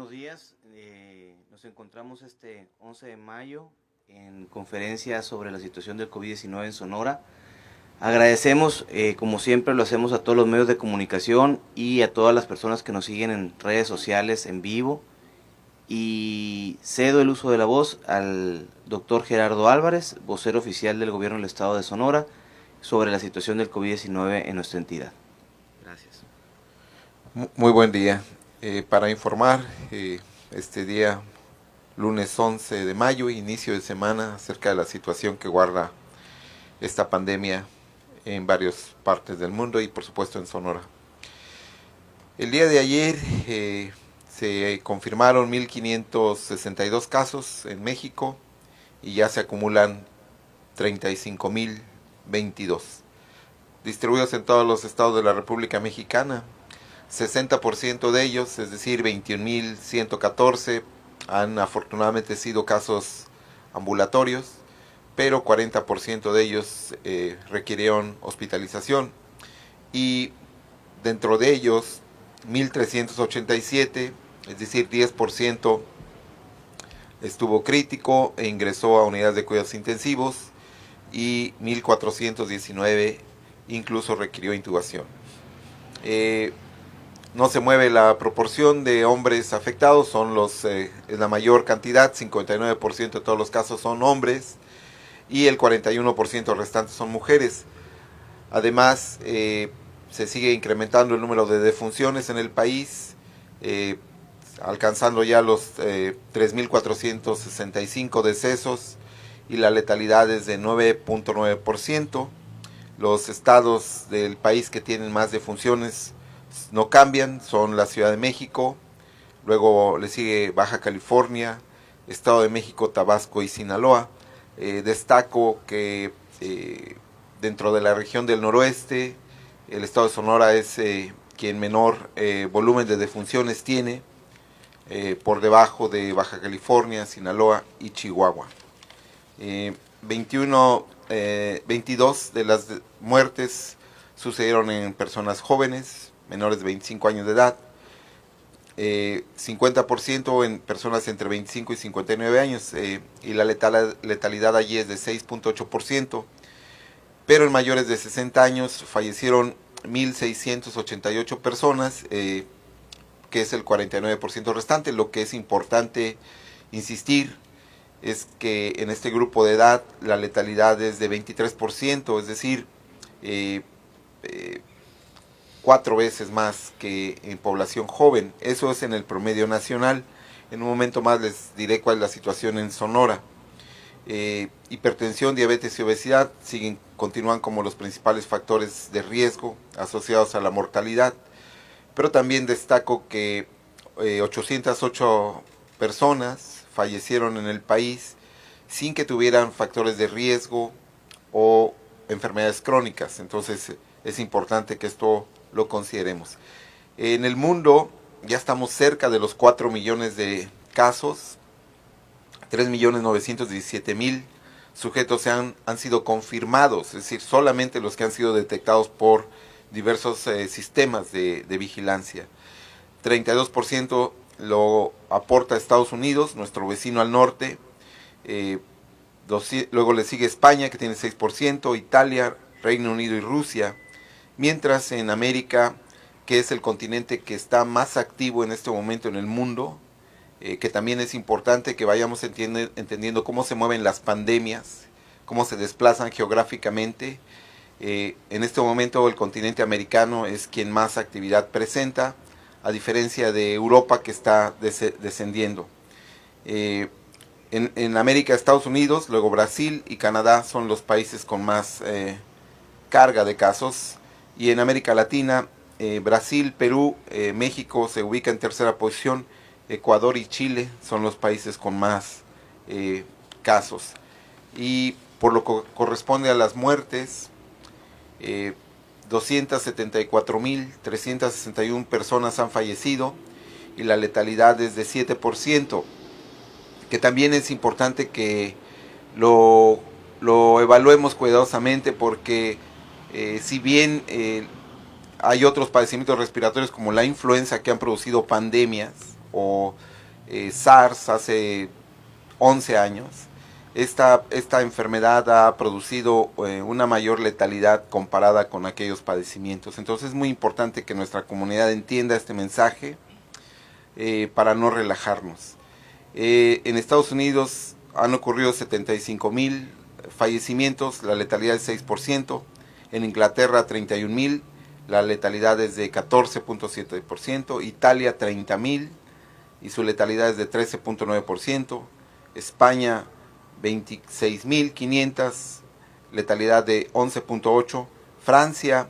buenos días. Nos encontramos este 11 de mayo en conferencia sobre la situación del COVID-19 en Sonora. Agradecemos, como siempre lo hacemos, a todos los medios de comunicación y a todas las personas que nos siguen en redes sociales en vivo. Y cedo el uso de la voz al doctor Gerardo Álvarez, vocero oficial del Gobierno del Estado de Sonora, sobre la situación del COVID-19 en nuestra entidad. Gracias. Muy buen día. Para informar este día, lunes 11 de mayo, inicio de semana, acerca de la situación que guarda esta pandemia en varias partes del mundo y por supuesto en Sonora. El día de ayer se confirmaron 1.562 casos en México y ya se acumulan 35.022, distribuidos en todos los estados de la República Mexicana. 60% de ellos, es decir, 21.114, han afortunadamente sido casos ambulatorios, pero 40% de ellos requirieron hospitalización, y dentro de ellos 1.387, es decir, 10% estuvo crítico e ingresó a unidades de cuidados intensivos, y 1.419 incluso requirió intubación. No se mueve la proporción de hombres afectados, es la mayor cantidad, 59% de todos los casos son hombres y el 41% restantes son mujeres. Además, se sigue incrementando el número de defunciones en el país, alcanzando ya los 3.465 decesos, y la letalidad es de 9.9%. Los estados del país que tienen más defunciones no cambian, son la Ciudad de México, luego le sigue Baja California, Estado de México, Tabasco y Sinaloa. Destaco que dentro de la región del noroeste, el estado de Sonora es quien menor volumen de defunciones tiene, por debajo de Baja California, Sinaloa y Chihuahua. 22 de las muertes sucedieron en personas jóvenes, menores de 25 años de edad, 50% en personas entre 25 y 59 años, y la letalidad allí es de 6.8%, pero en mayores de 60 años fallecieron 1.688 personas, que es el 49% restante. Lo que es importante insistir es que en este grupo de edad la letalidad es de 23%, es decir, 4 veces más que en población joven. Eso es en el promedio nacional. En un momento más les diré cuál es la situación en Sonora. Hipertensión, diabetes y obesidad continúan como los principales factores de riesgo asociados a la mortalidad, pero también destaco que 808 personas fallecieron en el país sin que tuvieran factores de riesgo o enfermedades crónicas. Entonces es importante que esto lo consideremos. En el mundo ya estamos cerca de los 4 millones de casos, 3.917.000 sujetos han sido confirmados, es decir, solamente los que han sido detectados por diversos sistemas de vigilancia. 32% lo aporta Estados Unidos, nuestro vecino al norte, luego le sigue España, que tiene 6%, Italia, Reino Unido y Rusia. Mientras en América, que es el continente que está más activo en este momento en el mundo, que también es importante que vayamos entendiendo cómo se mueven las pandemias, cómo se desplazan geográficamente. En este momento el continente americano es quien más actividad presenta, a diferencia de Europa, que está descendiendo. En América, Estados Unidos, luego Brasil y Canadá son los países con más carga de casos. Y en América Latina, Brasil, Perú, México se ubica en tercera posición. Ecuador y Chile son los países con más casos. Y por lo que corresponde a las muertes, 274.361 personas han fallecido y la letalidad es de 7%, que también es importante que lo evaluemos cuidadosamente, porque si bien hay otros padecimientos respiratorios como la influenza que han producido pandemias, o SARS hace 11 años. Esta enfermedad ha producido una mayor letalidad comparada con aquellos padecimientos. Entonces es muy importante que nuestra comunidad entienda este mensaje para no relajarnos. En Estados Unidos han ocurrido 75,000 fallecimientos, la letalidad es 6%. En Inglaterra 31,000, la letalidad es de 14.7%. Italia 30,000 y su letalidad es de 13.9%. España 26,500, letalidad de 11.8%. Francia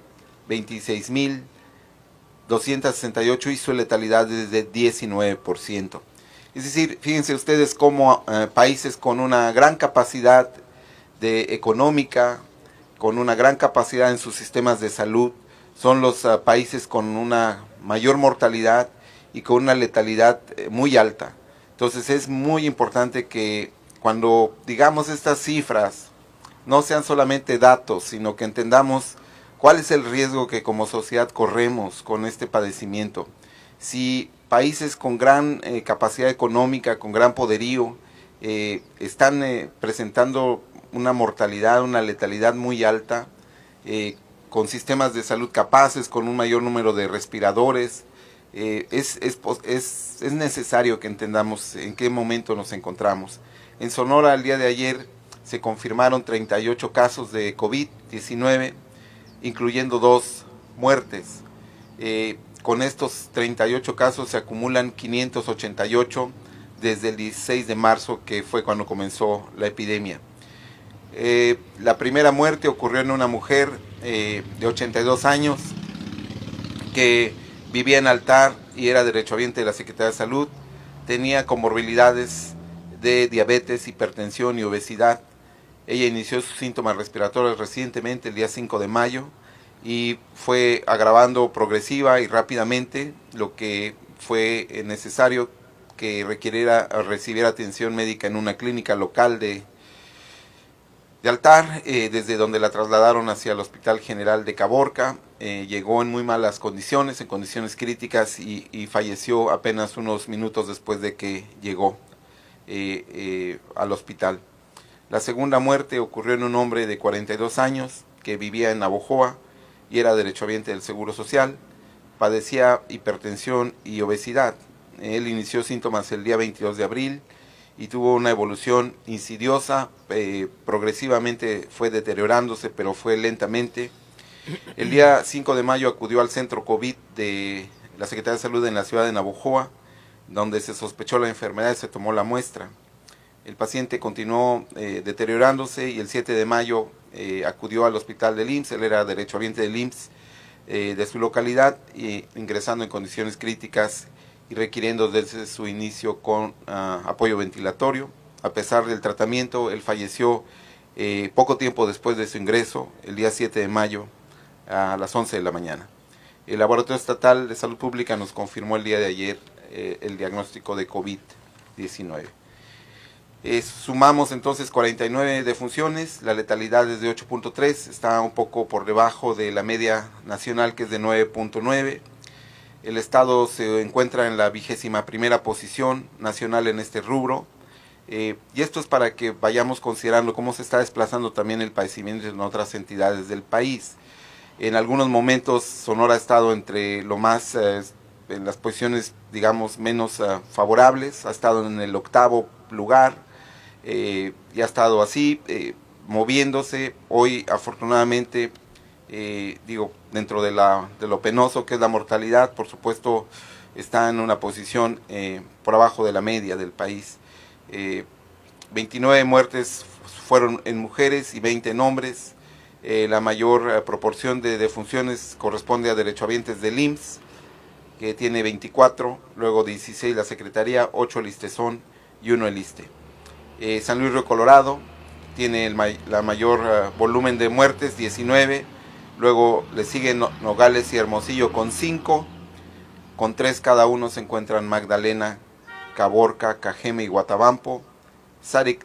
26,268 y su letalidad es de 19%. Es decir, fíjense ustedes cómo países con una gran capacidad económica, con una gran capacidad en sus sistemas de salud, son los países con una mayor mortalidad y con una letalidad muy alta. Entonces es muy importante que cuando digamos estas cifras no sean solamente datos, sino que entendamos cuál es el riesgo que como sociedad corremos con este padecimiento. Si países con gran capacidad económica, con gran poderío, están presentando una mortalidad, una letalidad muy alta, con sistemas de salud capaces, con un mayor número de respiradores, es necesario que entendamos en qué momento nos encontramos. En Sonora, el día de ayer, se confirmaron 38 casos de COVID-19, incluyendo 2 muertes. Con estos 38 casos se acumulan 588 desde el 16 de marzo, que fue cuando comenzó la epidemia. La primera muerte ocurrió en una mujer de 82 años que vivía en Altar y era derechohabiente de la Secretaría de Salud. Tenía comorbilidades de diabetes, hipertensión y obesidad. Ella inició sus síntomas respiratorios recientemente, el día 5 de mayo, y fue agravando progresiva y rápidamente, lo que fue necesario que requiriera recibir atención médica en una clínica local de Altar, desde donde la trasladaron hacia el Hospital General de Caborca. Llegó en muy malas condiciones, en condiciones críticas, y falleció apenas unos minutos después de que llegó al hospital. La segunda muerte ocurrió en un hombre de 42 años que vivía en Navojoa y era derechohabiente del Seguro Social. Padecía hipertensión y obesidad. Él inició síntomas el día 22 de abril y tuvo una evolución insidiosa, progresivamente fue deteriorándose, pero fue lentamente. El día 5 de mayo acudió al centro COVID de la Secretaría de Salud en la ciudad de Navojoa, donde se sospechó la enfermedad y se tomó la muestra. El paciente continuó deteriorándose y el 7 de mayo acudió al hospital del IMSS. Él era derechohabiente del IMSS de su localidad, ingresando en condiciones críticas y requiriendo desde su inicio con apoyo ventilatorio. A pesar del tratamiento, él falleció poco tiempo después de su ingreso, el día 7 de mayo a las 11 de la mañana. El Laboratorio Estatal de Salud Pública nos confirmó el día de ayer el diagnóstico de COVID-19. Sumamos entonces 49 defunciones, la letalidad es de 8.3, está un poco por debajo de la media nacional, que es de 9.9. El estado se encuentra en la 21ª posición nacional en este rubro, y esto es para que vayamos considerando cómo se está desplazando también el padecimiento en otras entidades del país. En algunos momentos Sonora ha estado entre lo más, en las posiciones digamos menos favorables, ha estado en el 8º lugar, y ha estado así, moviéndose. Hoy afortunadamente, dentro de lo penoso que es la mortalidad, por supuesto está en una posición por abajo de la media del país. 29 muertes fueron en mujeres y 20 en hombres. La mayor proporción de defunciones corresponde a derechohabientes del IMSS, que tiene 24, luego 16 la Secretaría, 8 el ISSSTESON y 1 el ISSSTE. San Luis Río Colorado tiene la mayor volumen de muertes, 19, luego le siguen Nogales y Hermosillo con 5, con 3 cada uno se encuentran Magdalena, Caborca, Cajeme y Guatabampo. Sáric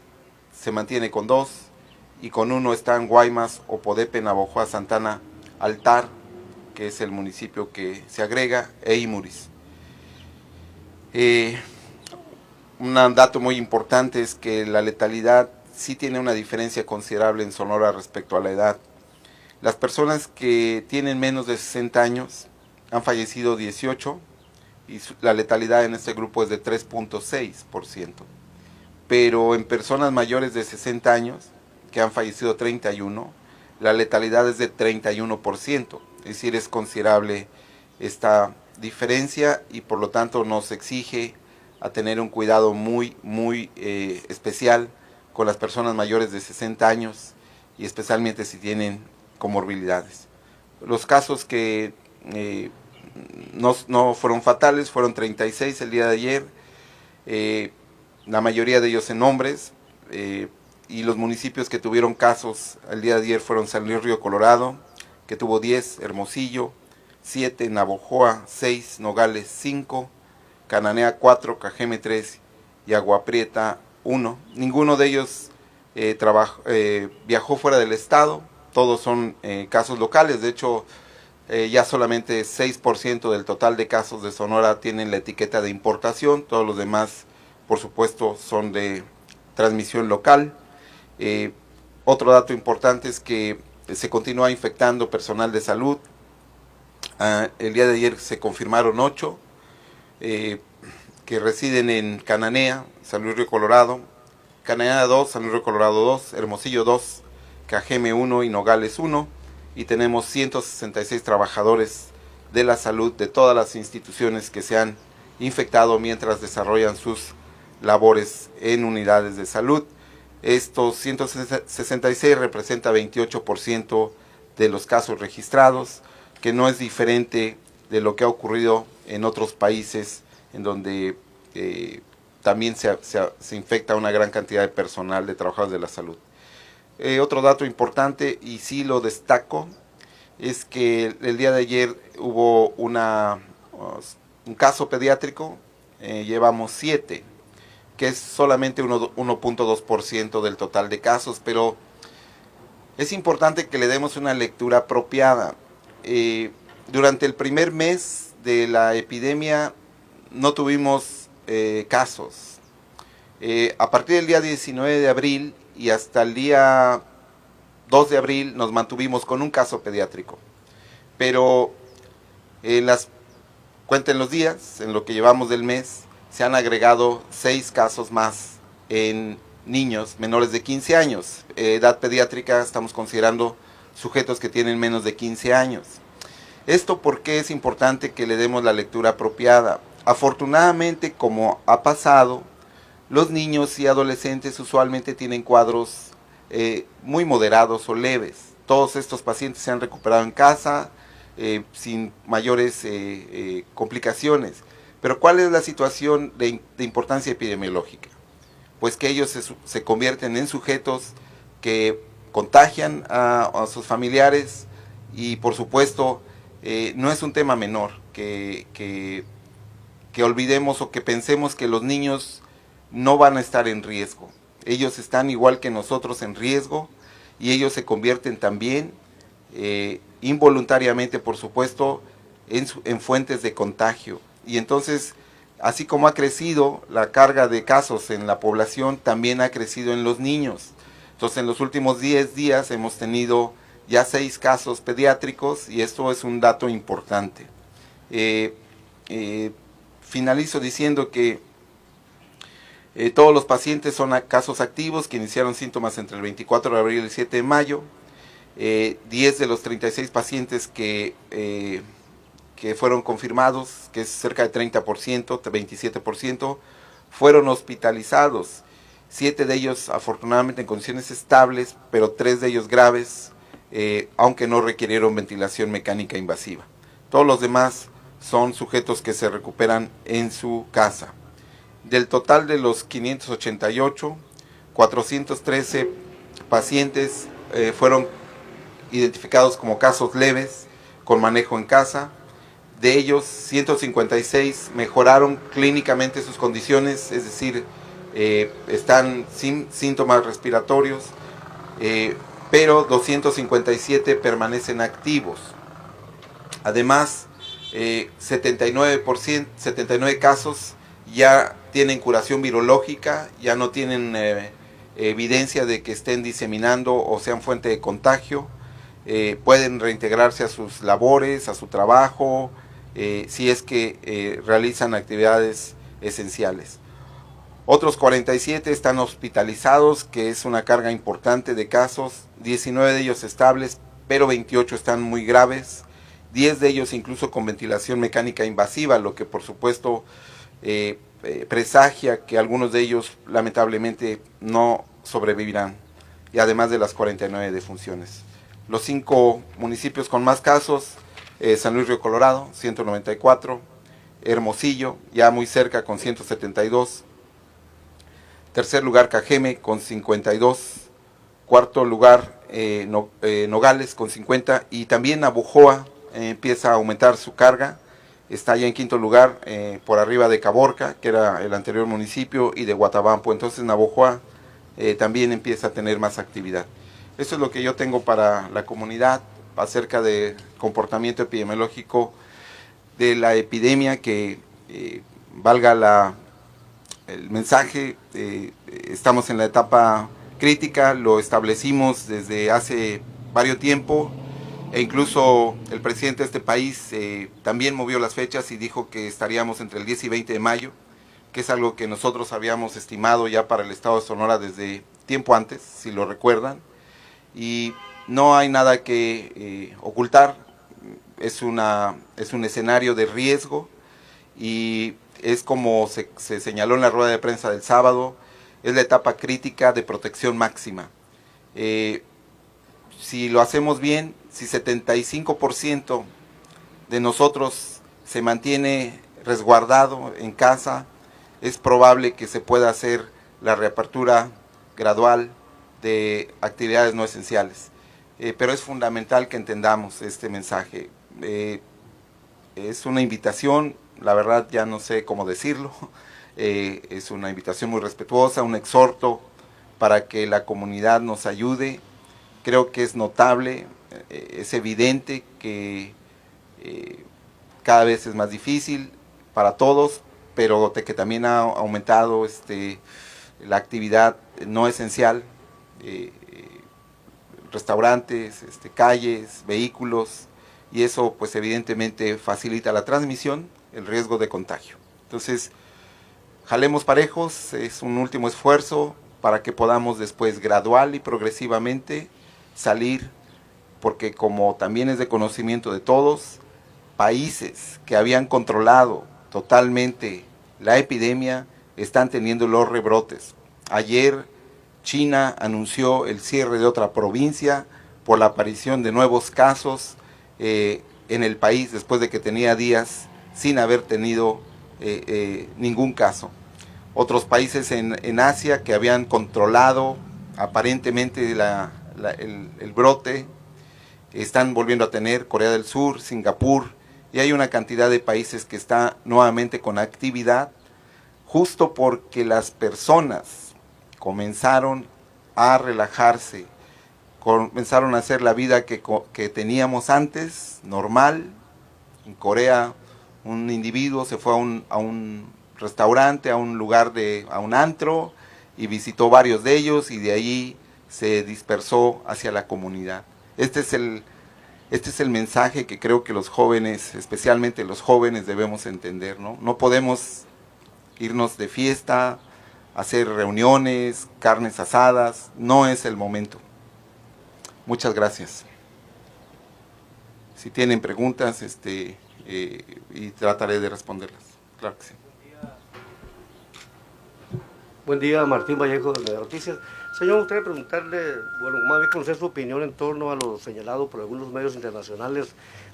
se mantiene con 2 y con 1 están Guaymas, Opodepe, Navojoa, Santana, Altar, que es el municipio que se agrega, e Imuris. un dato muy importante es que la letalidad sí tiene una diferencia considerable en Sonora respecto a la edad. Las personas que tienen menos de 60 años han fallecido 18 y la letalidad en este grupo es de 3.6%. Pero en personas mayores de 60 años, que han fallecido 31, la letalidad es de 31%. Es decir, es considerable esta diferencia y por lo tanto nos exige a tener un cuidado muy especial con las personas mayores de 60 años y especialmente si tienen comorbilidades. Los casos que no fueron fatales fueron 36 el día de ayer, la mayoría de ellos en hombres, y los municipios que tuvieron casos el día de ayer fueron San Luis Río Colorado, que tuvo 10, Hermosillo 7, Navojoa 6, Nogales 5, Cananea 4, Cajeme 3 y Agua Prieta 1. Ninguno de ellos viajó fuera del estado, todos son casos locales. De hecho, ya solamente 6% del total de casos de Sonora tienen la etiqueta de importación, todos los demás, por supuesto, son de transmisión local. Otro dato importante es que se continúa infectando personal de salud. El día de ayer se confirmaron 8 que residen en Cananea, San Luis Río Colorado, Cananea 2, San Luis Río Colorado 2, Hermosillo 2, Cajeme 1 y Nogales 1, y tenemos 166 trabajadores de la salud de todas las instituciones que se han infectado mientras desarrollan sus labores en unidades de salud. Estos 166 representa 28% de los casos registrados, que no es diferente de lo que ha ocurrido en otros países en donde también se infecta una gran cantidad de personal, de trabajadores de la salud. Otro dato importante, y sí lo destaco, es que el día de ayer hubo un caso pediátrico, llevamos 7, que es solamente 1.2% del total de casos, pero es importante que le demos una lectura apropiada. Durante el primer mes de la epidemia no tuvimos casos. A partir del día 19 de abril y hasta el día 2 de abril nos mantuvimos con un caso pediátrico. Pero cuenten los días, en lo que llevamos del mes, se han agregado 6 casos más en niños menores de 15 años. Edad pediátrica, estamos considerando sujetos que tienen menos de 15 años. Esto porque es importante que le demos la lectura apropiada. Afortunadamente, como ha pasado, los niños y adolescentes usualmente tienen cuadros muy moderados o leves. Todos estos pacientes se han recuperado en casa sin mayores complicaciones. Pero ¿cuál es la situación de importancia epidemiológica? Pues que ellos se convierten en sujetos que contagian a sus familiares y por supuesto no es un tema menor que olvidemos o que pensemos que los niños no van a estar en riesgo. Ellos están igual que nosotros en riesgo y ellos se convierten también involuntariamente, por supuesto, en fuentes de contagio. Y entonces, así como ha crecido la carga de casos en la población, también ha crecido en los niños. Entonces, en los últimos 10 días hemos tenido ya 6 casos pediátricos y esto es un dato importante. Finalizo diciendo que todos los pacientes son casos activos que iniciaron síntomas entre el 24 de abril y el 7 de mayo. 10 de los 36 pacientes que fueron confirmados, que es cerca de 30%, 27%, fueron hospitalizados. 7 de ellos afortunadamente en condiciones estables, pero 3 de ellos graves, aunque no requirieron ventilación mecánica invasiva. Todos los demás son sujetos que se recuperan en su casa. Del total de los 588, 413 pacientes fueron identificados como casos leves con manejo en casa. De ellos, 156 mejoraron clínicamente sus condiciones, es decir, están sin síntomas respiratorios, pero 257 permanecen activos. Además, 79 casos ya tienen curación virológica, ya no tienen evidencia de que estén diseminando o sean fuente de contagio, pueden reintegrarse a sus labores, a su trabajo, si es que realizan actividades esenciales. Otros 47 están hospitalizados, que es una carga importante de casos, 19 de ellos estables, pero 28 están muy graves, 10 de ellos incluso con ventilación mecánica invasiva, lo que por supuesto presagia que algunos de ellos lamentablemente no sobrevivirán, y además de las 49 defunciones. Los 5 municipios con más casos, San Luis Río Colorado, 194, Hermosillo, ya muy cerca con 172, tercer lugar Cajeme con 52, cuarto lugar Nogales con 50, y también Navojoa empieza a aumentar su carga, está ya en quinto lugar por arriba de Caborca, que era el anterior municipio, y de Guatabampo. Entonces Navojoa también empieza a tener más actividad. Eso es lo que yo tengo para la comunidad acerca del comportamiento epidemiológico de la epidemia, que valga el mensaje, estamos en la etapa crítica, lo establecimos desde hace varios tiempo, e incluso el presidente de este país también movió las fechas y dijo que estaríamos entre el 10 y 20 de mayo, que es algo que nosotros habíamos estimado ya para el estado de Sonora desde tiempo antes, si lo recuerdan, y no hay nada que ocultar, es un escenario de riesgo, y es como se señaló en la rueda de prensa del sábado, es la etapa crítica de protección máxima. Si lo hacemos bien, si 75% de nosotros se mantiene resguardado en casa, es probable que se pueda hacer la reapertura gradual de actividades no esenciales. Pero es fundamental que entendamos este mensaje. Es una invitación, la verdad ya no sé cómo decirlo, es una invitación muy respetuosa, un exhorto para que la comunidad nos ayude. Creo que es notable, es evidente que cada vez es más difícil para todos, pero que también ha aumentado la actividad no esencial, restaurantes, calles, vehículos, y eso pues evidentemente facilita la transmisión, el riesgo de contagio. Entonces, jalemos parejos, es un último esfuerzo para que podamos después gradual y progresivamente salir, porque como también es de conocimiento de todos, países que habían controlado totalmente la epidemia están teniendo los rebrotes. Ayer China anunció el cierre de otra provincia por la aparición de nuevos casos en el país después de que tenía días sin haber tenido ningún caso. Otros países en Asia que habían controlado aparentemente el brote están volviendo a tener, Corea del Sur, Singapur, y hay una cantidad de países que está nuevamente con actividad, justo porque las personas comenzaron a relajarse, comenzaron a hacer la vida que teníamos antes, normal. En Corea un individuo se fue a un restaurante, a un lugar, a un antro, y visitó varios de ellos, y de ahí se dispersó hacia la comunidad. Este es el mensaje que creo que los jóvenes, especialmente los jóvenes, debemos entender, ¿no? No podemos irnos de fiesta, hacer reuniones, carnes asadas, no es el momento. Muchas gracias. Si tienen preguntas, y trataré de responderlas. Claro que sí. Buen día, Martín Vallejo de Noticias. Señor, me gustaría preguntarle, bueno, más bien conocer su opinión en torno a lo señalado por algunos medios internacionales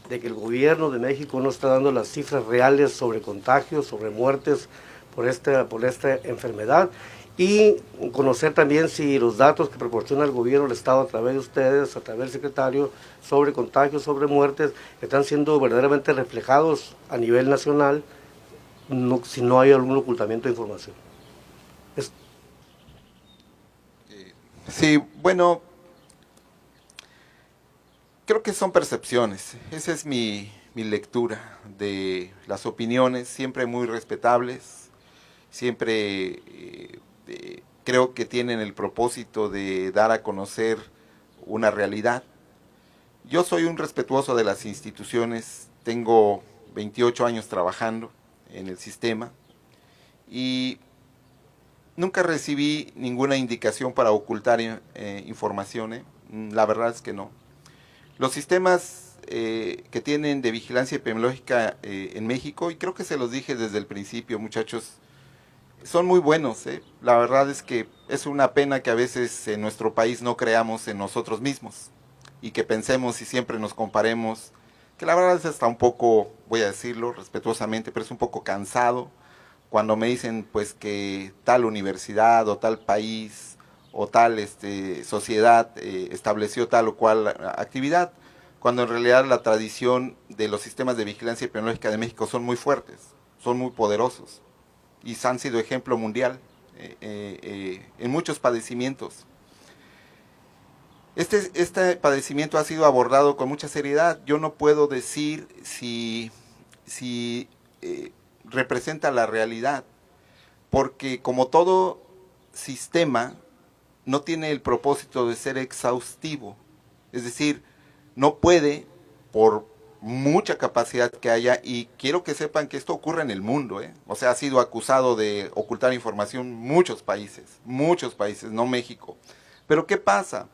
de que el gobierno de México no está dando las cifras reales sobre contagios, sobre muertes por esta enfermedad, y conocer también si los datos que proporciona el gobierno del Estado a través de ustedes, a través del secretario, sobre contagios, sobre muertes, están siendo verdaderamente reflejados a nivel nacional, si no hay algún ocultamiento de información. Sí, bueno, creo que son percepciones. Esa es mi lectura de las opiniones, siempre muy respetables, siempre creo que tienen el propósito de dar a conocer una realidad. Yo soy un respetuoso de las instituciones, tengo 28 años trabajando en el sistema y nunca recibí ninguna indicación para ocultar información, la verdad es que no. Los sistemas que tienen de vigilancia epidemiológica en México, y creo que se los dije desde el principio, muchachos, son muy buenos. La verdad es que es una pena que a veces en nuestro país no creamos en nosotros mismos y que pensemos y siempre nos comparemos, que la verdad es hasta un poco, voy a decirlo respetuosamente, pero es un poco cansado cuando me dicen pues que tal universidad o tal país o tal sociedad estableció tal o cual actividad, cuando en realidad la tradición de los sistemas de vigilancia epidemiológica de México son muy fuertes, son muy poderosos y han sido ejemplo mundial en muchos padecimientos. Este padecimiento ha sido abordado con mucha seriedad. Yo no puedo decir si representa la realidad, porque como todo sistema no tiene el propósito de ser exhaustivo, es decir, no puede, por mucha capacidad que haya, y quiero que sepan que esto ocurre en el mundo, o sea, ha sido acusado de ocultar información muchos países, no México. Pero ¿qué pasa?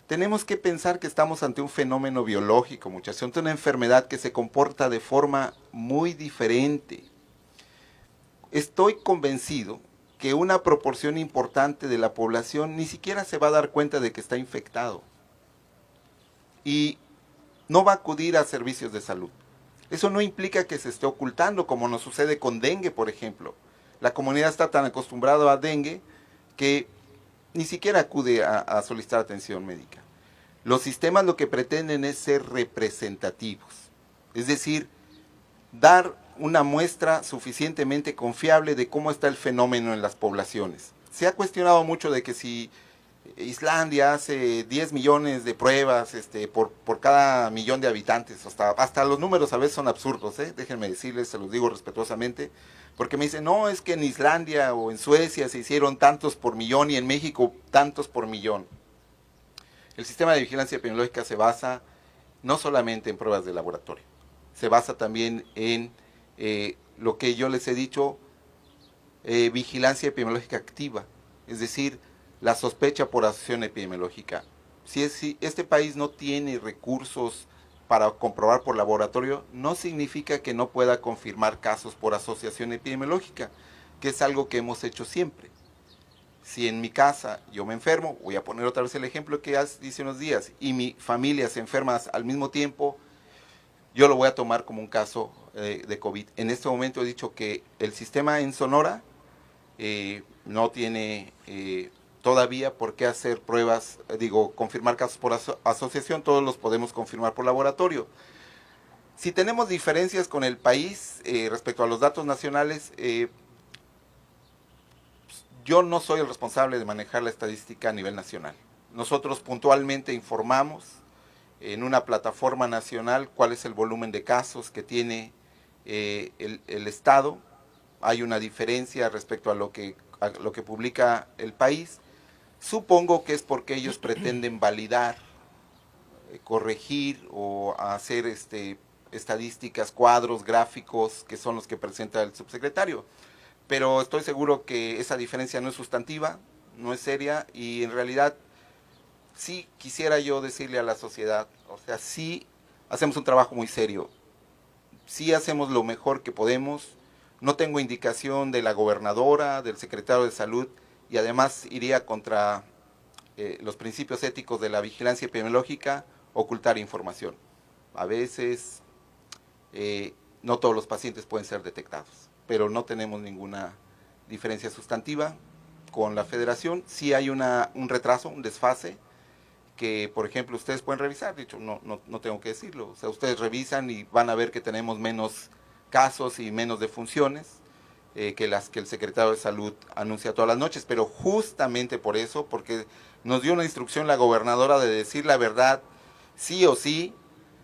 Tenemos que pensar que estamos ante un fenómeno biológico, muchachos, ante una enfermedad que se comporta de forma muy diferente. Estoy convencido que una proporción importante de la población ni siquiera se va a dar cuenta de que está infectado y no va a acudir a servicios de salud. Eso no implica que se esté ocultando, como nos sucede con dengue, por ejemplo. La comunidad está tan acostumbrada a dengue que ni siquiera acude a solicitar atención médica. Los sistemas lo que pretenden es ser representativos, es decir, dar una muestra suficientemente confiable de cómo está el fenómeno en las poblaciones. Se ha cuestionado mucho de que si Islandia hace 10 millones de pruebas por cada millón de habitantes, hasta los números a veces son absurdos, déjenme decirles, se los digo respetuosamente, porque me dicen, no, es que en Islandia o en Suecia se hicieron tantos por millón y en México tantos por millón. El sistema de vigilancia epidemiológica se basa no solamente en pruebas de laboratorio, se basa también en lo que yo les he dicho, vigilancia epidemiológica activa, es decir, la sospecha por asociación epidemiológica. Si este país no tiene recursos para comprobar por laboratorio, no significa que no pueda confirmar casos por asociación epidemiológica, que es algo que hemos hecho siempre. Si en mi casa yo me enfermo, voy a poner otra vez el ejemplo que hice unos días, y mi familia se enferma al mismo tiempo, yo lo voy a tomar como un caso de COVID. En este momento he dicho que el sistema en Sonora no tiene todavía por qué hacer pruebas, confirmar casos por asociación, todos los podemos confirmar por laboratorio. Si tenemos diferencias con el país respecto a los datos nacionales, yo no soy el responsable de manejar la estadística a nivel nacional. Nosotros puntualmente informamos en una plataforma nacional cuál es el volumen de casos que tiene el Estado. Hay una diferencia respecto a lo que publica el país. Supongo que es porque ellos pretenden validar, corregir o hacer estadísticas, cuadros, gráficos, que son los que presenta el subsecretario. Pero estoy seguro que esa diferencia no es sustantiva, no es seria, y en realidad sí quisiera yo decirle a la sociedad, o sea, sí hacemos un trabajo muy serio, sí hacemos lo mejor que podemos, no tengo indicación de la gobernadora, del secretario de salud, y además iría contra los principios éticos de la vigilancia epidemiológica, ocultar información. A veces no todos los pacientes pueden ser detectados, pero no tenemos ninguna diferencia sustantiva con la federación. Sí hay un retraso, un desfase, que por ejemplo ustedes pueden revisar, dicho, no tengo que decirlo, o sea, ustedes revisan y van a ver que tenemos menos casos y menos defunciones que las que el secretario de salud anuncia todas las noches, pero justamente por eso, porque nos dio una instrucción la gobernadora de decir la verdad sí o sí,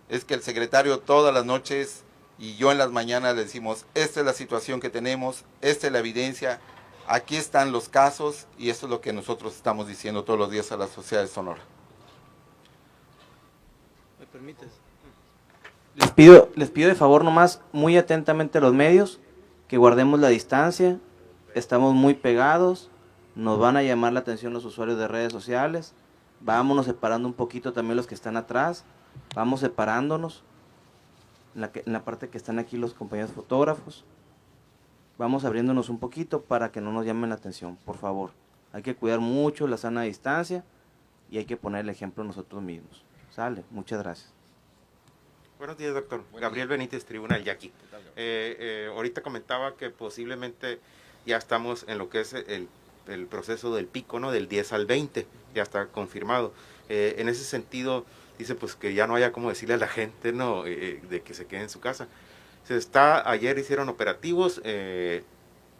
es que el secretario todas las noches y yo en las mañanas les decimos, esta es la situación que tenemos, esta es la evidencia, aquí están los casos y esto es lo que nosotros estamos diciendo todos los días a la sociedad de Sonora. ¿Me permites? Les pido de favor nomás, muy atentamente a los medios, que guardemos la distancia, estamos muy pegados, nos van a llamar la atención los usuarios de redes sociales, vámonos separando un poquito también los que están atrás, vamos separándonos, en la parte que están aquí los compañeros fotógrafos, vamos abriéndonos un poquito para que no nos llamen la atención, por favor. Hay que cuidar mucho la sana distancia y hay que poner el ejemplo nosotros mismos. Sale, muchas gracias. Buenos días, doctor. Gabriel Benítez, Tribuna El Yaqui. Ahorita comentaba que posiblemente ya estamos en lo que es el proceso del pico, ¿no? Del 10 al 20, ya está confirmado. En ese sentido, dice pues que ya no haya como decirle a la gente, ¿no? De que se quede en su casa. Ayer hicieron operativos, se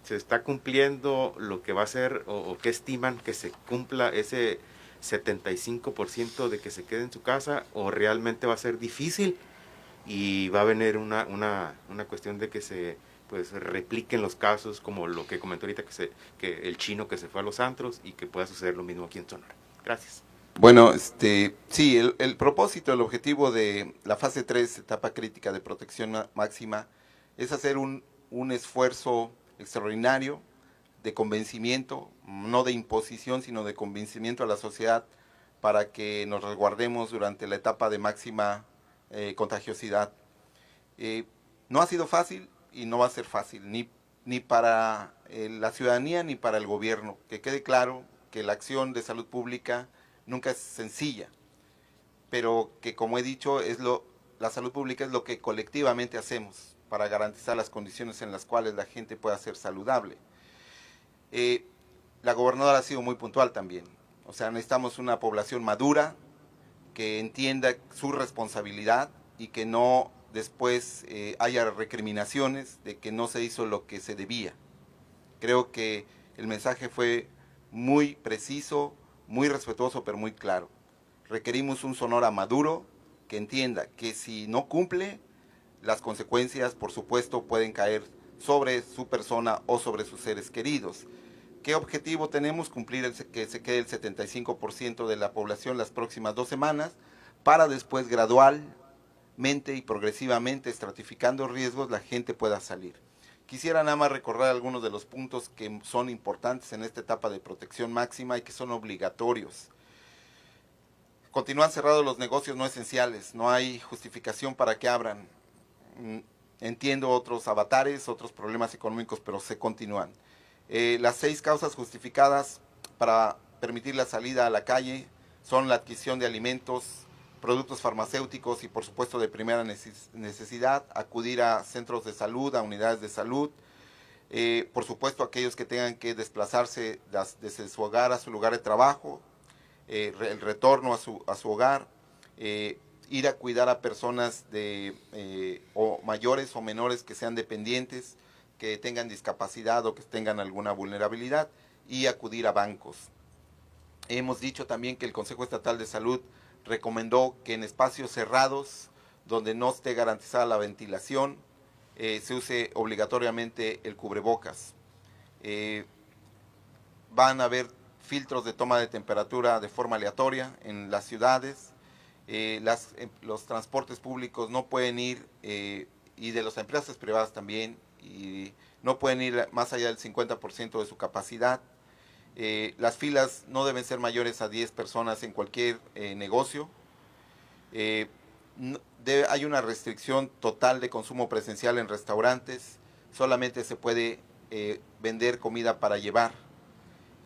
está cumpliendo lo que va a ser, o que estiman que se cumpla ese 75% de que se quede en su casa, o realmente va a ser difícil y va a venir una cuestión de que se pues repliquen los casos, como lo que comentó ahorita, que el chino que se fue a los antros, y que pueda suceder lo mismo aquí en Sonora. Gracias. Bueno, sí, el propósito, el objetivo de la fase 3, etapa crítica de protección máxima, es hacer un esfuerzo extraordinario de convencimiento, no de imposición, sino de convencimiento a la sociedad para que nos resguardemos durante la etapa de máxima contagiosidad. No ha sido fácil y no va a ser fácil, ni para la ciudadanía ni para el gobierno. Que quede claro que la acción de salud pública nunca es sencilla, pero que, como he dicho, la salud pública es lo que colectivamente hacemos para garantizar las condiciones en las cuales la gente pueda ser saludable. La gobernadora ha sido muy puntual también, o sea, necesitamos una población madura que entienda su responsabilidad y que no después haya recriminaciones de que no se hizo lo que se debía. Creo que el mensaje fue muy preciso, muy respetuoso, pero muy claro. Requerimos un Sonora maduro que entienda que si no cumple, las consecuencias, por supuesto, pueden caer sobre su persona o sobre sus seres queridos. ¿Qué objetivo tenemos? Cumplir que se quede el 75% de la población las próximas 2 semanas, para después gradualmente y progresivamente, estratificando riesgos, la gente pueda salir. Quisiera nada más recordar algunos de los puntos que son importantes en esta etapa de protección máxima y que son obligatorios. Continúan cerrados los negocios no esenciales, no hay justificación para que abran. Entiendo otros avatares, otros problemas económicos, pero se continúan. Las 6 causas justificadas para permitir la salida a la calle son la adquisición de alimentos, productos farmacéuticos y por supuesto de primera necesidad, acudir a centros de salud, a unidades de salud, por supuesto aquellos que tengan que desplazarse desde su hogar a su lugar de trabajo, el retorno a su hogar, ir a cuidar a personas o mayores o menores que sean dependientes, que tengan discapacidad o que tengan alguna vulnerabilidad, y acudir a bancos. Hemos dicho también que el Consejo Estatal de Salud recomendó que en espacios cerrados, donde no esté garantizada la ventilación, se use obligatoriamente el cubrebocas. Van a haber filtros de toma de temperatura de forma aleatoria en las ciudades. Los transportes públicos no pueden ir, y de las empresas privadas también, y no pueden ir más allá del 50% de su capacidad. Las filas no deben ser mayores a 10 personas en cualquier negocio. Hay una restricción total de consumo presencial en restaurantes. Solamente se puede vender comida para llevar.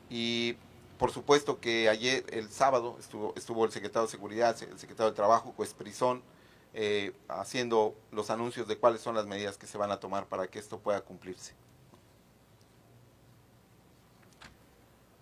Y por supuesto que ayer, el sábado, estuvo el secretario de Seguridad, el secretario de Trabajo, Juez Prizón, haciendo los anuncios de cuáles son las medidas que se van a tomar para que esto pueda cumplirse.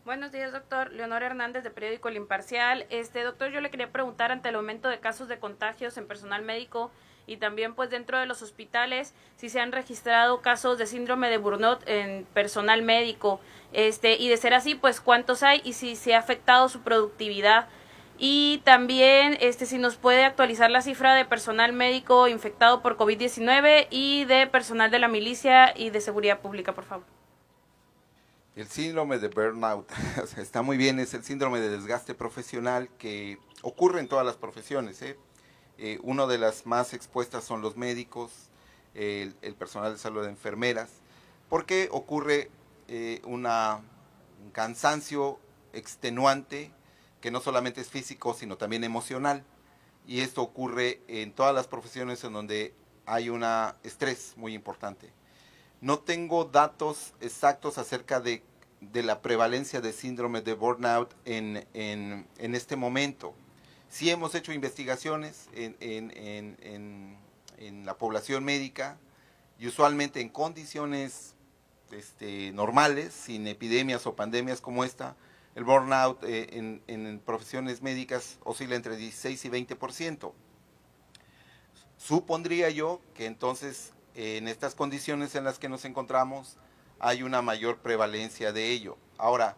Buenos días, doctor. Leonora Hernández, de Periódico El Imparcial. Doctor, yo le quería preguntar, ante el aumento de casos de contagios en personal médico y también pues dentro de los hospitales, si se han registrado casos de síndrome de Burnout en personal médico, y de ser así, pues cuántos hay y si se ha afectado su productividad Y también si nos puede actualizar la cifra de personal médico infectado por COVID-19 y de personal de la milicia y de seguridad pública, por favor. El síndrome de burnout está muy bien, es el síndrome de desgaste profesional que ocurre en todas las profesiones. Una de las más expuestas son los médicos, el personal de salud de enfermeras, porque ocurre un cansancio extenuante que no solamente es físico, sino también emocional. Y esto ocurre en todas las profesiones en donde hay un estrés muy importante. No tengo datos exactos acerca de la prevalencia de síndrome de burnout en este momento. Sí hemos hecho investigaciones en la población médica y usualmente en condiciones normales, sin epidemias o pandemias como esta, el burnout en profesiones médicas oscila entre 16 y 20%. Supondría yo que entonces en estas condiciones en las que nos encontramos hay una mayor prevalencia de ello. Ahora,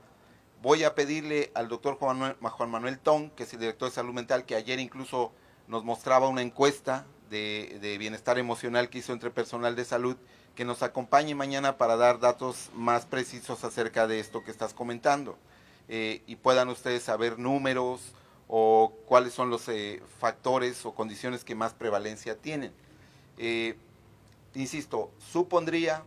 voy a pedirle al doctor Juan Manuel Tong, que es el director de salud mental, que ayer incluso nos mostraba una encuesta de bienestar emocional que hizo entre personal de salud, que nos acompañe mañana para dar datos más precisos acerca de esto que estás comentando. Y puedan ustedes saber números o cuáles son los factores o condiciones que más prevalencia tienen. Insisto, supondría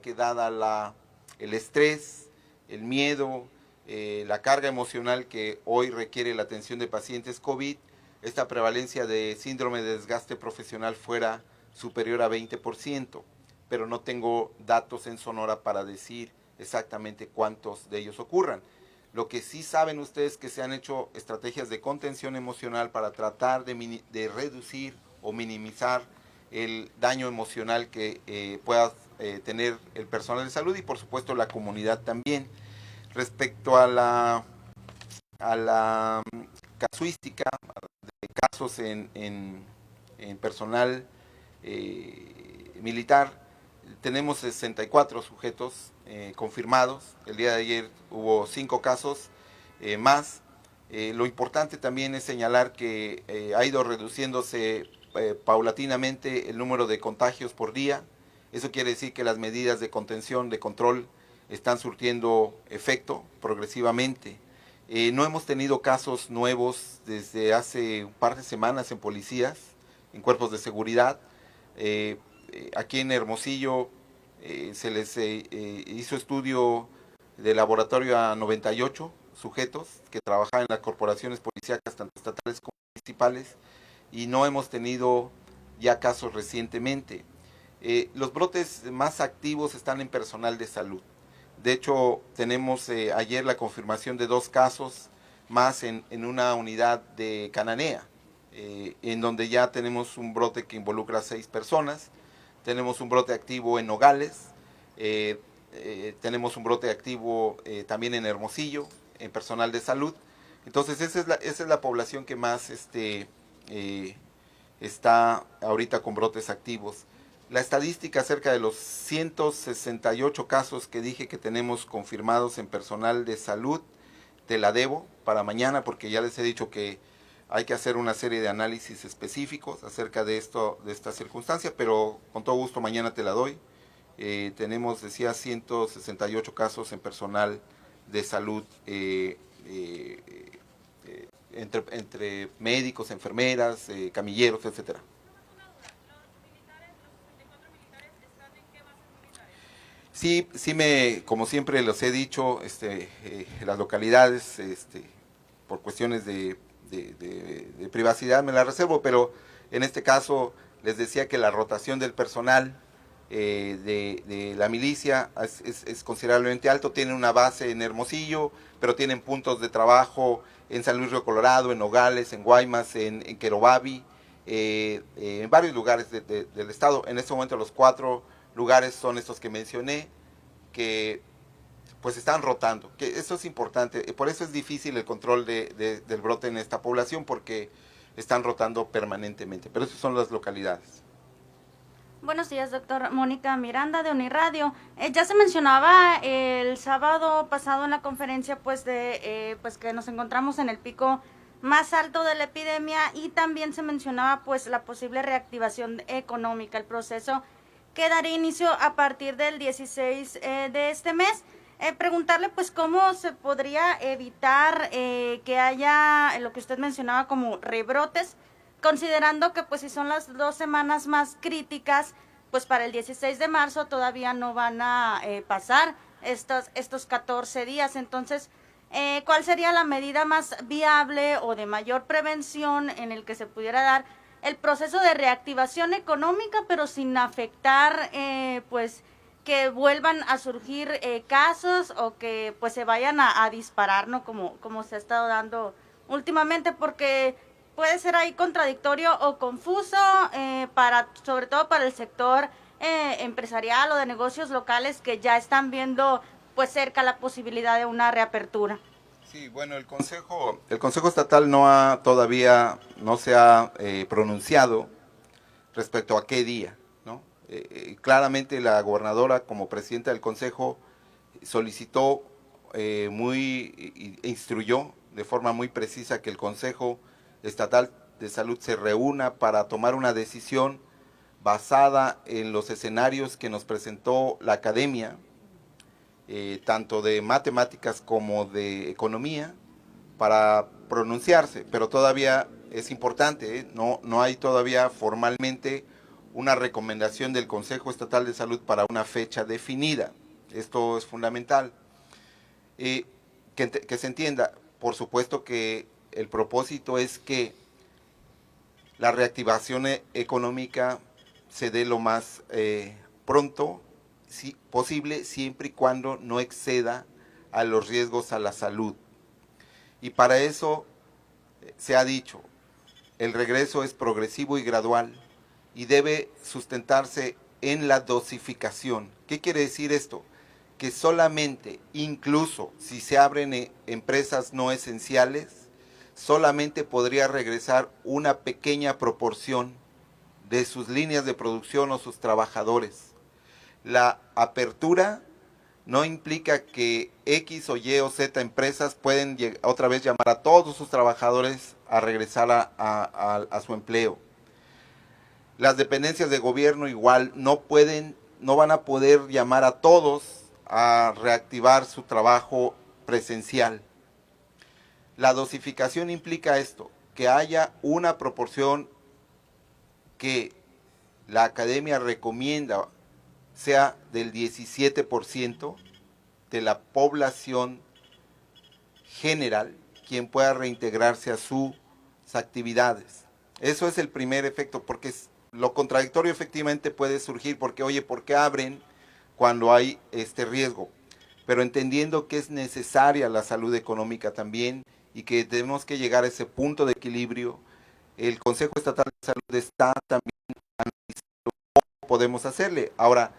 que dada el estrés, el miedo, la carga emocional que hoy requiere la atención de pacientes COVID, esta prevalencia de síndrome de desgaste profesional fuera superior a 20%, pero no tengo datos en Sonora para decir exactamente cuántos de ellos ocurran. Lo que sí saben ustedes es que se han hecho estrategias de contención emocional para tratar de reducir o minimizar el daño emocional que pueda tener el personal de salud y por supuesto la comunidad también. Respecto a la casuística de casos en personal militar, tenemos 64 sujetos confirmados. El día de ayer hubo 5 casos más. Lo importante también es señalar que ha ido reduciéndose paulatinamente el número de contagios por día. Eso quiere decir que las medidas de contención, de control, están surtiendo efecto progresivamente. No hemos tenido casos nuevos desde hace un par de semanas en policías, en cuerpos de seguridad. Aquí en Hermosillo se les hizo estudio de laboratorio a 98 sujetos que trabajaban en las corporaciones policíacas, tanto estatales como municipales, y no hemos tenido ya casos recientemente. Los brotes más activos están en personal de salud. De hecho, tenemos ayer la confirmación de 2 casos más en una unidad de Cananea, en donde ya tenemos un brote que involucra a 6 personas. Tenemos un brote activo en Nogales, tenemos un brote activo también en Hermosillo, en personal de salud. Entonces esa es la población que más está ahorita con brotes activos. La estadística acerca de los 168 casos que dije que tenemos confirmados en personal de salud, te la debo para mañana porque ya les he dicho que hay que hacer una serie de análisis específicos acerca de esta circunstancia, pero con todo gusto mañana te la doy. Tenemos, decía, 168 casos en personal de salud entre médicos, enfermeras, camilleros, etcétera. Sí, como siempre los he dicho, las localidades, por cuestiones de privacidad me la reservo, pero en este caso les decía que la rotación del personal de la milicia es considerablemente alto. Tienen una base en Hermosillo, pero tienen puntos de trabajo en San Luis Río Colorado, en Nogales, en Guaymas, en Querobabi, en varios lugares del estado. En este momento los 4 lugares son estos que mencioné, que pues están rotando, que eso es importante. Por eso es difícil el control del brote en esta población, porque están rotando permanentemente, pero esas son las localidades. Buenos días, doctor. Mónica Miranda, de Uniradio. Ya se mencionaba el sábado pasado en la conferencia pues que nos encontramos en el pico más alto de la epidemia, y también se mencionaba pues la posible reactivación económica. El proceso que daría inicio a partir del 16 de este mes. Preguntarle pues cómo se podría evitar que haya lo que usted mencionaba como rebrotes, considerando que pues si son las 2 semanas más críticas, pues para el 16 de marzo todavía no van a pasar estos 14 días. Entonces, ¿cuál sería la medida más viable o de mayor prevención en el que se pudiera dar el proceso de reactivación económica, pero sin afectar pues que vuelvan a surgir casos o que pues se vayan a disparar, ¿no? Como se ha estado dando últimamente, porque puede ser ahí contradictorio o confuso sobre todo para el sector empresarial o de negocios locales que ya están viendo pues cerca la posibilidad de una reapertura. Sí, bueno, el Consejo Estatal todavía no se ha pronunciado respecto a qué día, ¿no? Claramente la gobernadora, como presidenta del Consejo, solicitó e instruyó de forma muy precisa que el Consejo Estatal de Salud se reúna para tomar una decisión basada en los escenarios que nos presentó la academia, tanto de matemáticas como de economía, para pronunciarse, pero todavía es importante, no hay todavía formalmente una recomendación del Consejo Estatal de Salud para una fecha definida. Esto es fundamental. Que se entienda, por supuesto que el propósito es que la reactivación económica se dé lo más pronto posible, siempre y cuando no exceda a los riesgos a la salud. Y para eso se ha dicho, el regreso es progresivo y gradual y debe sustentarse en la dosificación. ¿Qué quiere decir esto? Que solamente, incluso si se abren empresas no esenciales, solamente podría regresar una pequeña proporción de sus líneas de producción o sus trabajadores. La apertura no implica que X o Y o Z empresas pueden otra vez llamar a todos sus trabajadores a regresar a su empleo. Las dependencias de gobierno igual no van a poder llamar a todos a reactivar su trabajo presencial. La dosificación implica esto, que haya una proporción que la academia recomienda sea del 17% de la población general quien pueda reintegrarse a sus actividades. Eso es el primer efecto, porque lo contradictorio efectivamente puede surgir porque, oye, ¿por qué abren cuando hay este riesgo? Pero entendiendo que es necesaria la salud económica también y que tenemos que llegar a ese punto de equilibrio, el Consejo Estatal de Salud está también analizando cómo podemos hacerle. Ahora,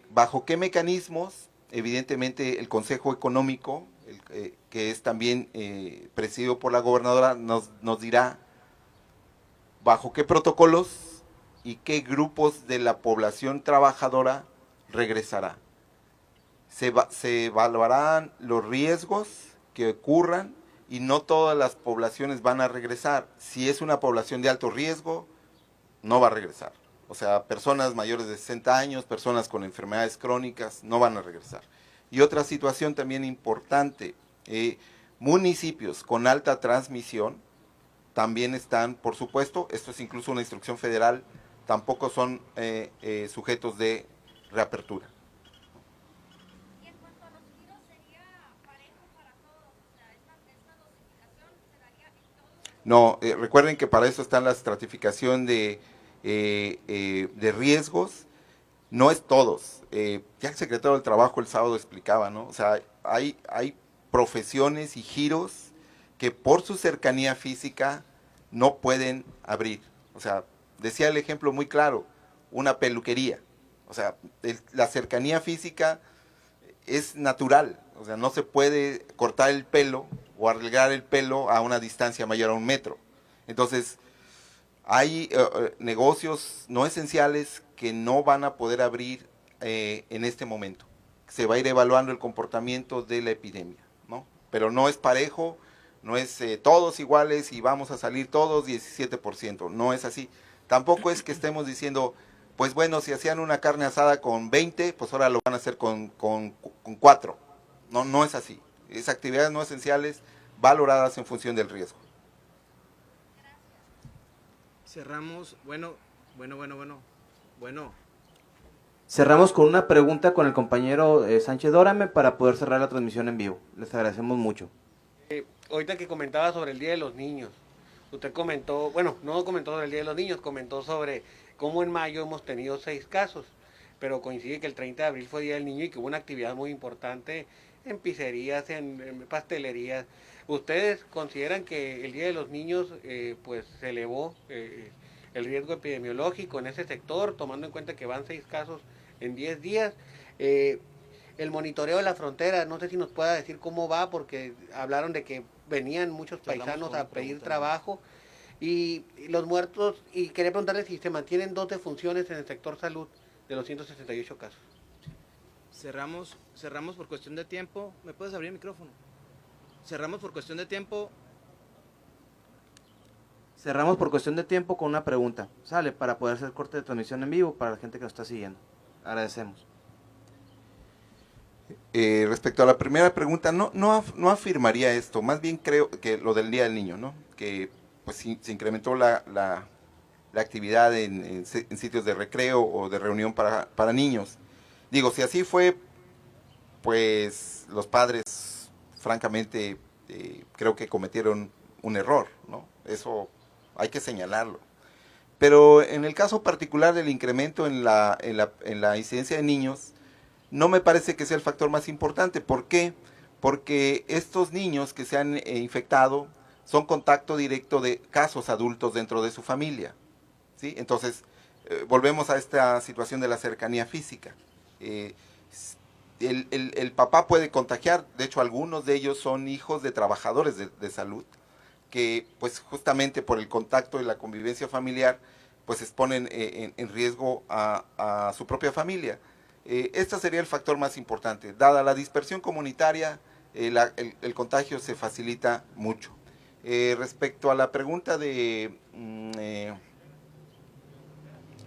¿bajo qué mecanismos? Evidentemente el Consejo Económico, que es también presidido por la gobernadora, nos dirá bajo qué protocolos y qué grupos de la población trabajadora regresará. Se evaluarán los riesgos que ocurran y no todas las poblaciones van a regresar. Si es una población de alto riesgo, no va a regresar. O sea, personas mayores de 60 años, personas con enfermedades crónicas, no van a regresar. Y otra situación también importante, municipios con alta transmisión también están, por supuesto, esto es incluso una instrucción federal, tampoco son sujetos de reapertura. Y en cuanto a los giros, ¿sería parejo para todos? O sea, ¿esta dosificación se daría en todos? No, recuerden que para eso está la estratificación de riesgos, no es todos. Ya el secretario del Trabajo el sábado explicaba, ¿no? O sea, hay profesiones y giros que por su cercanía física no pueden abrir. O sea, decía el ejemplo muy claro, una peluquería. O sea, la cercanía física es natural. O sea, no se puede cortar el pelo o arreglar el pelo a una distancia mayor a 1 metro. Entonces, hay negocios no esenciales que no van a poder abrir en este momento. Se va a ir evaluando el comportamiento de la epidemia, ¿no? Pero no es parejo, No es todos iguales y vamos a salir todos 17%, no es así. Tampoco es que estemos diciendo, pues bueno, si hacían una carne asada con 20, pues ahora lo van a hacer con 4. No, no es así. Es actividades no esenciales valoradas en función del riesgo. Cerramos, bueno. Cerramos con una pregunta con el compañero Sánchez Dórame para poder cerrar la transmisión en vivo. Les agradecemos mucho. Ahorita que comentaba sobre el Día de los Niños, usted comentó, bueno, no comentó sobre el Día de los Niños, comentó sobre cómo en mayo hemos tenido 6 casos, pero coincide que el 30 de abril fue Día del Niño y que hubo una actividad muy importante en pizzerías, en pastelerías. ¿Ustedes consideran que el Día de los Niños pues se elevó el riesgo epidemiológico en ese sector, tomando en cuenta que van 6 casos en 10 días? El monitoreo de la frontera, no sé si nos pueda decir cómo va, porque hablaron de que venían muchos paisanos a pedir trabajo y los muertos, y quería preguntarle si se mantienen 2 defunciones en el sector salud de los 168 casos. Cerramos por cuestión de tiempo. ¿Me puedes abrir el micrófono? Cerramos por cuestión de tiempo. Cerramos por cuestión de tiempo con una pregunta. Sale, para poder hacer corte de transmisión en vivo para la gente que nos está siguiendo. Agradecemos. Respecto a la primera pregunta, no afirmaría esto, más bien creo que lo del Día del Niño, ¿no? Que pues se incrementó la actividad en sitios de recreo o de reunión para niños. Digo, si así fue, pues los padres, francamente, creo que cometieron un error, ¿no? Eso hay que señalarlo. Pero en el caso particular del incremento en la incidencia de niños, no me parece que sea el factor más importante. ¿Por qué? Porque estos niños que se han infectado son contacto directo de casos adultos dentro de su familia, ¿sí? Entonces, volvemos a esta situación de la cercanía física. El papá puede contagiar, de hecho algunos de ellos son hijos de trabajadores de salud, que pues justamente por el contacto y la convivencia familiar, pues exponen en riesgo a su propia familia. Este sería el factor más importante. Dada la dispersión comunitaria, el contagio se facilita mucho. Respecto a la pregunta de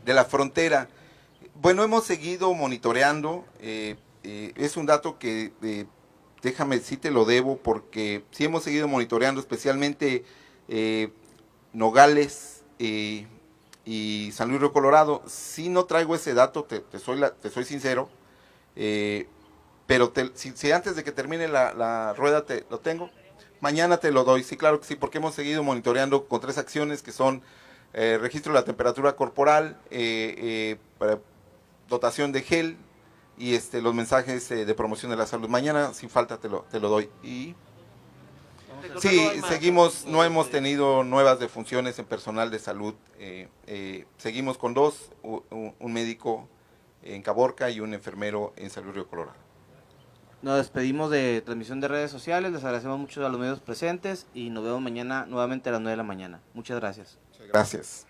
la frontera, bueno, hemos seguido monitoreando. Es un dato que, déjame, sí te lo debo, porque sí hemos seguido monitoreando, especialmente Nogales y San Luis Río Colorado. Sí no traigo ese dato, te soy sincero, pero si antes de que termine la rueda lo tengo, mañana te lo doy. Sí, claro que sí, porque hemos seguido monitoreando con 3 acciones que son registro de la temperatura corporal, dotación de gel y los mensajes de promoción de la salud. Mañana sin falta te lo doy. Y sí, seguimos, no hemos tenido nuevas defunciones en personal de salud. Seguimos con 2, un médico en Caborca y un enfermero en San Luis Río Colorado. Nos despedimos de transmisión de redes sociales, les agradecemos mucho a los medios presentes y nos vemos mañana nuevamente a las 9 de la mañana. Muchas gracias. Gracias.